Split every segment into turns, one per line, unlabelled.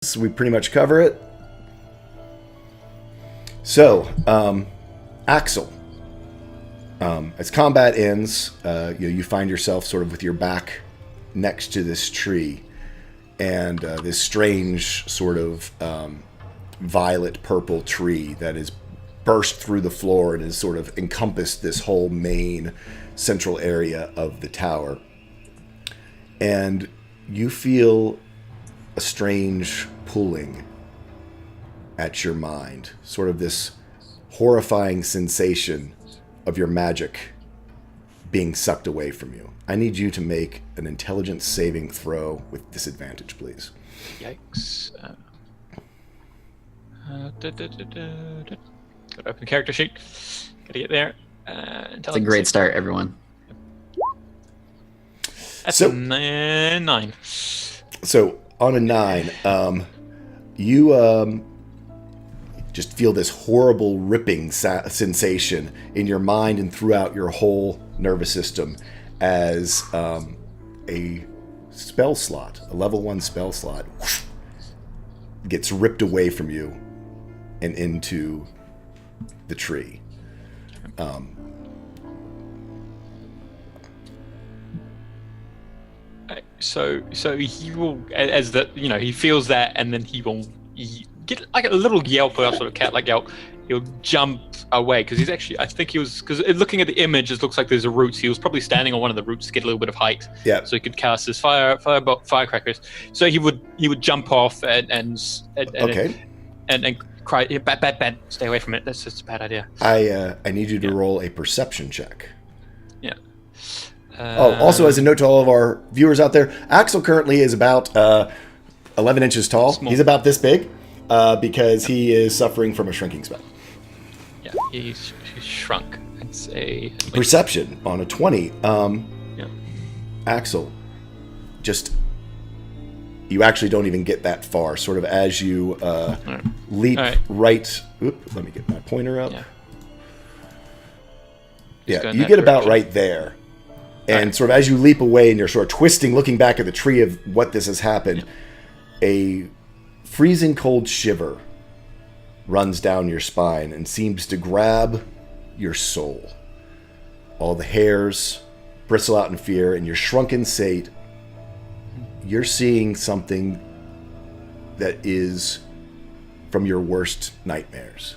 so we pretty much cover it. So, Axel, as combat ends, you find yourself sort of with your back next to this tree, and this strange sort of violet purple tree that is burst through the floor and has sort of encompassed this whole main central area of the tower. And you feel a strange pulling at your mind, sort of this horrifying sensation of your magic being sucked away from you. I need you to make an intelligence saving throw with disadvantage, please.
Yikes. Gotta open the character sheet. Gotta get there.
It's a great start, everyone.
That's a 9.
So on a 9, you just feel this horrible ripping sensation in your mind and throughout your whole nervous system as a spell slot, a level 1 spell slot, gets ripped away from you and into the tree.
So he will, as the he feels that, and then he will get like a little yelp, or sort of cat-like yelp. He'll jump away because he's actually, I think he was, because looking at the image, it looks like there's a roots. He was probably standing on one of the roots to get a little bit of height,
yeah.
So he could cast his firecrackers. So he would jump off and cry, bad, stay away from it. That's just a bad idea.
I need you to roll a perception check.
Yeah.
Also, as a note to all of our viewers out there, Axel currently is about 11 inches tall.
Small.
He's about this big because he is suffering from a shrinking spell.
Yeah, he's shrunk. It's a
perception on a 20.
Yeah.
Axel, just you actually don't even get that far. Sort of as you leap right. Oop, let me get my pointer up. Yeah, you get about right there. And sort of as you leap away and you're sort of twisting, looking back at the tree of what this has happened, a freezing cold shiver runs down your spine and seems to grab your soul. All the hairs bristle out in fear, and your shrunken state, you're seeing something that is from your worst nightmares.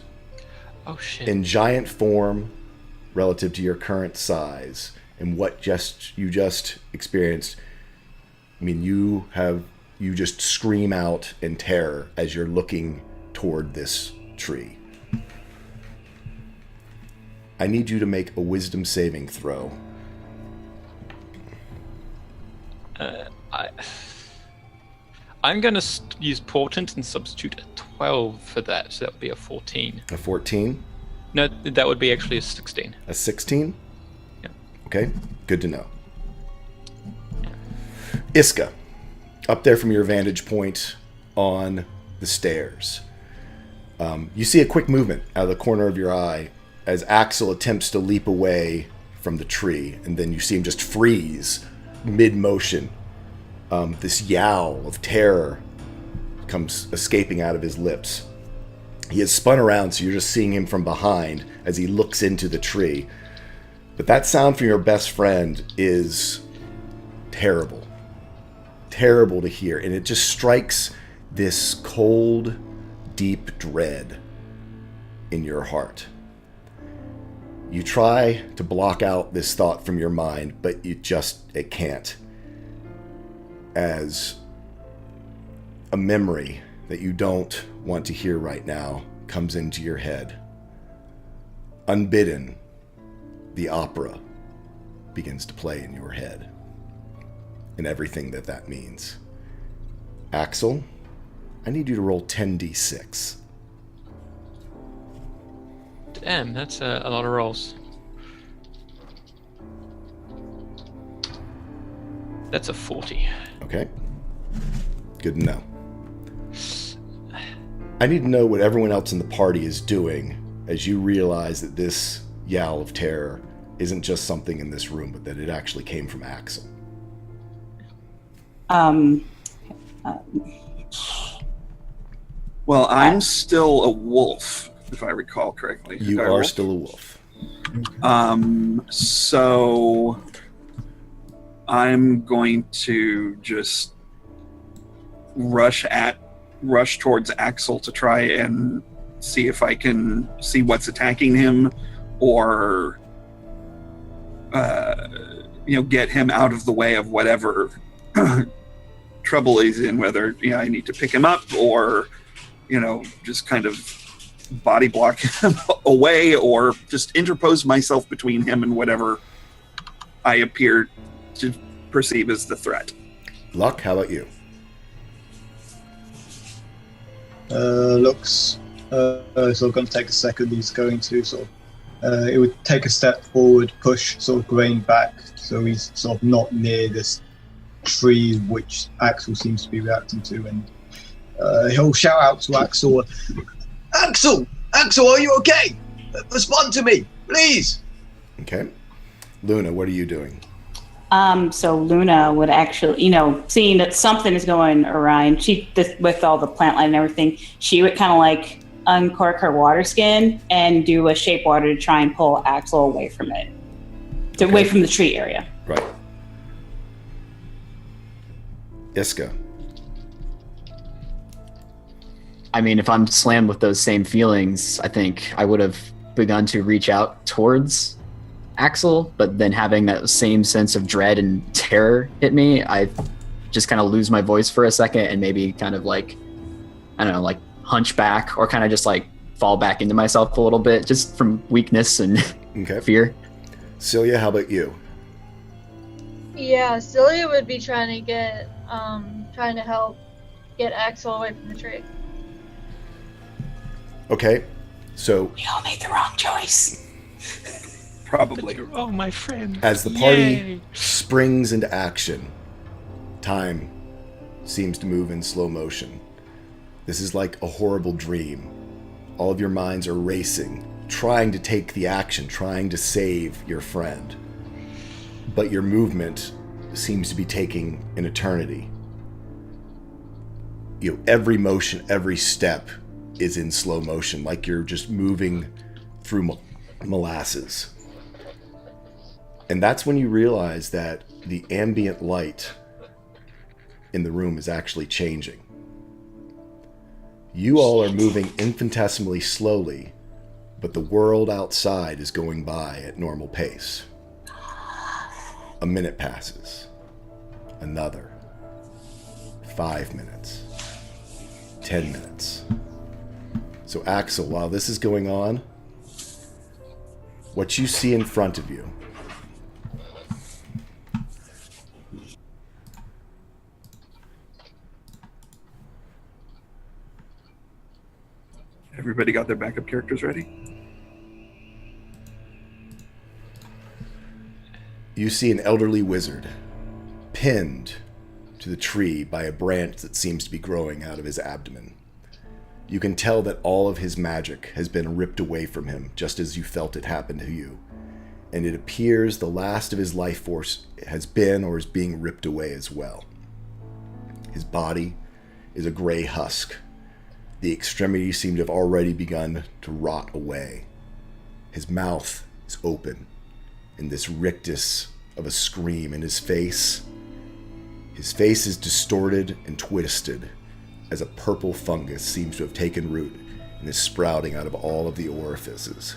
Oh, shit.
In giant form relative to your current size. And what you just experienced, I mean, you just scream out in terror as you're looking toward this tree. I need you to make a wisdom saving throw.
I'm going to use portent and substitute a 12 for that, so that would be a 14.
A 14?
No, that would be actually a 16.
A 16? Okay, good to know. Iska, up there from your vantage point on the stairs, you see a quick movement out of the corner of your eye as Axel attempts to leap away from the tree, and then you see him just freeze mid-motion. This yowl of terror comes escaping out of his lips. He has spun around, so you're just seeing him from behind as he looks into the tree. But that sound from your best friend is terrible. Terrible to hear. And it just strikes this cold, deep dread in your heart. You try to block out this thought from your mind, but it can't. As a memory that you don't want to hear right now comes into your head. Unbidden, the opera begins to play in your head, and everything that means. Axel, I need you to roll 10d6.
Damn, that's a lot of rolls. That's a 40.
Okay. Good to know. I need to know what everyone else in the party is doing as you realize that this yowl of terror isn't just something in this room, but that it actually came from Axel.
Well, I'm still a wolf, if I recall correctly.
You are still a wolf.
So I'm going to just rush towards Axel to try and see if I can see what's attacking him, or get him out of the way of whatever trouble he's in, whether I need to pick him up or just kind of body block him away, or just interpose myself between him and whatever I appear to perceive as the threat.
Luck, how about you?
Looks sort of going to take a second. He's going to it would take a step forward, push sort of Grain back, so he's sort of not near this tree which Axel seems to be reacting to, and he'll shout out to Axel, Axel, are you okay? Respond to me, please.
Okay. Luna, what are you doing?
So Luna would actually, seeing that something is going awry, with all the plant light and everything, she would kind of like uncork her water skin and do a shape water to try and pull Axel away from it, away from the tree area.
Right. Iska.
I mean, if I'm slammed with those same feelings, I think I would have begun to reach out towards Axel, but then having that same sense of dread and terror hit me, I just kind of lose my voice for a second and maybe kind of like, I don't know, like hunch back or kind of just like fall back into myself a little bit just from weakness and fear.
Celia, how about you?
Yeah, Celia would be trying to help get Axel away from the tree.
Okay, so
We all made the wrong choice.
Probably.
Oh, my friend.
as the party
Yay.
springs into action, time seems to move in slow motion. This is like a horrible dream. All of your minds are racing, trying to take the action, trying to save your friend. But your movement seems to be taking an eternity. Every motion, every step is in slow motion, like you're just moving through molasses. And that's when you realize that the ambient light in the room is actually changing. You all are moving infinitesimally slowly, but the world outside is going by at normal pace. A minute passes. Another. 5 minutes. 10 minutes. So Axel, while this is going on, what you see in front of you
Everybody got their backup characters ready?
you see an elderly wizard pinned to the tree by a branch that seems to be growing out of his abdomen. You can tell that all of his magic has been ripped away from him, just as you felt it happen to you. And it appears the last of his life force has been or is being ripped away as well. His body is a gray husk. The extremities seem to have already begun to rot away. His mouth is open in this rictus of a scream, and his face is distorted and twisted as a purple fungus seems to have taken root and is sprouting out of all of the orifices.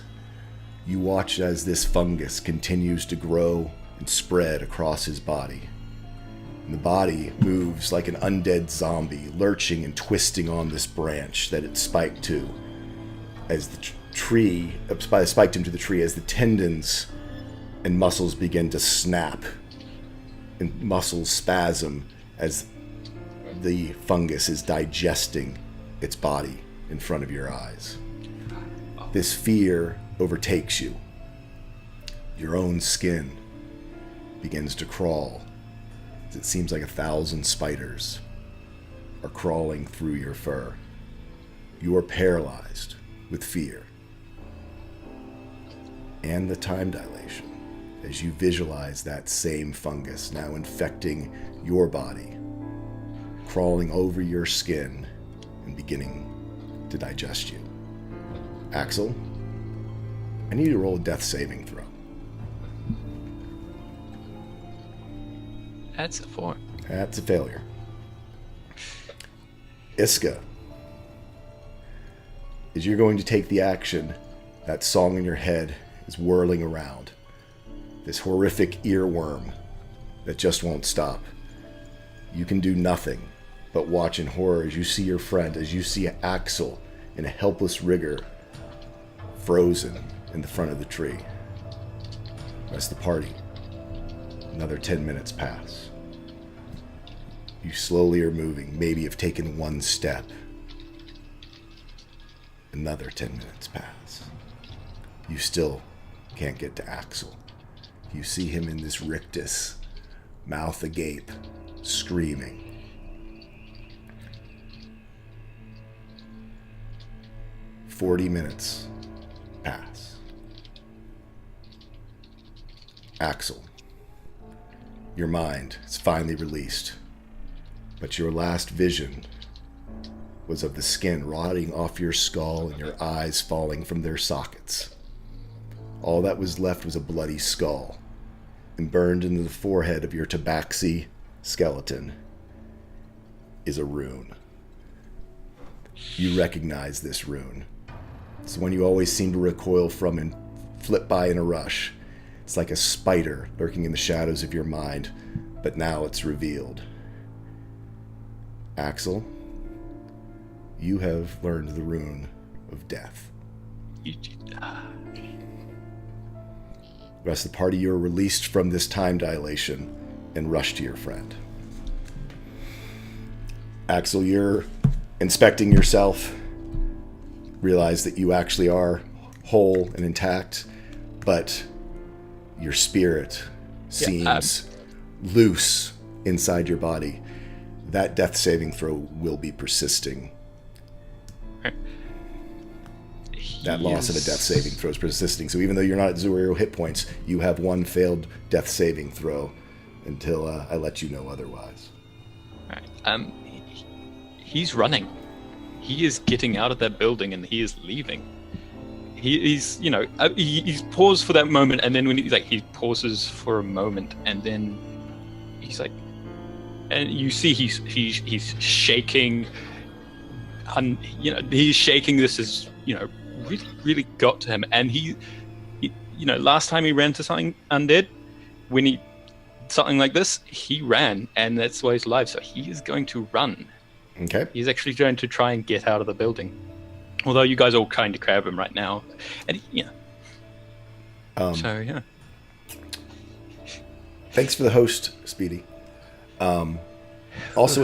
You watch as this fungus continues to grow and spread across his body. And the body moves like an undead zombie, lurching and twisting on this branch that it spiked to as the spiked him to the tree, as the tendons and muscles begin to snap and muscles spasm as the fungus is digesting its body in front of your eyes. This fear overtakes you. Your own skin begins to crawl. It seems like 1,000 spiders are crawling through your fur. You are paralyzed with fear and the time dilation as you visualize that same fungus now infecting your body, crawling over your skin and beginning to digest you. Axel, I need you to roll a death saving throw.
That's a 4.
That's a failure. Iska, as you're going to take the action, that song in your head is whirling around. This horrific earworm that just won't stop. You can do nothing but watch in horror as you see your friend, as you see Axel in a helpless rigor, frozen in the front of the tree. Rest of the party. Another 10 minutes pass. You slowly are moving, maybe have taken one step. Another 10 minutes pass. You still can't get to Axel. You see him in this rictus, mouth agape, screaming. "40 minutes pass. Axel, your mind is finally released, but your last vision was of the skin rotting off your skull and your eyes falling from their sockets. All that was left was a bloody skull, and burned into the forehead of your tabaxi skeleton is a rune. You recognize this rune. It's the one you always seem to recoil from and flip by in a rush. It's like a spider lurking in the shadows of your mind, but now it's revealed. Axel, you have learned the rune of death. The rest of the party, you are released from this time dilation and rush to your friend. Axel, you're inspecting yourself, realize that you actually are whole and intact, but your spirit seems loose inside your body. That death saving throw will be persisting. That loss of a death saving throw is persisting. So even though you're not at 0 hit points, you have one failed death saving throw until I let you know otherwise.
Right. He's running. He is getting out of that building and he is leaving. He's he's paused for that moment, and then when he pauses for a moment, and then he's like, and you see he's shaking. He's shaking. This is really got to him, and he last time he ran to something undead, when he something like this, he ran, and that's why he's alive. So he is going to run.
Okay.
He's actually going to try and get out of the building. Although you guys all kind of grab him right now, and so yeah.
Thanks for the host, Speedy. Also,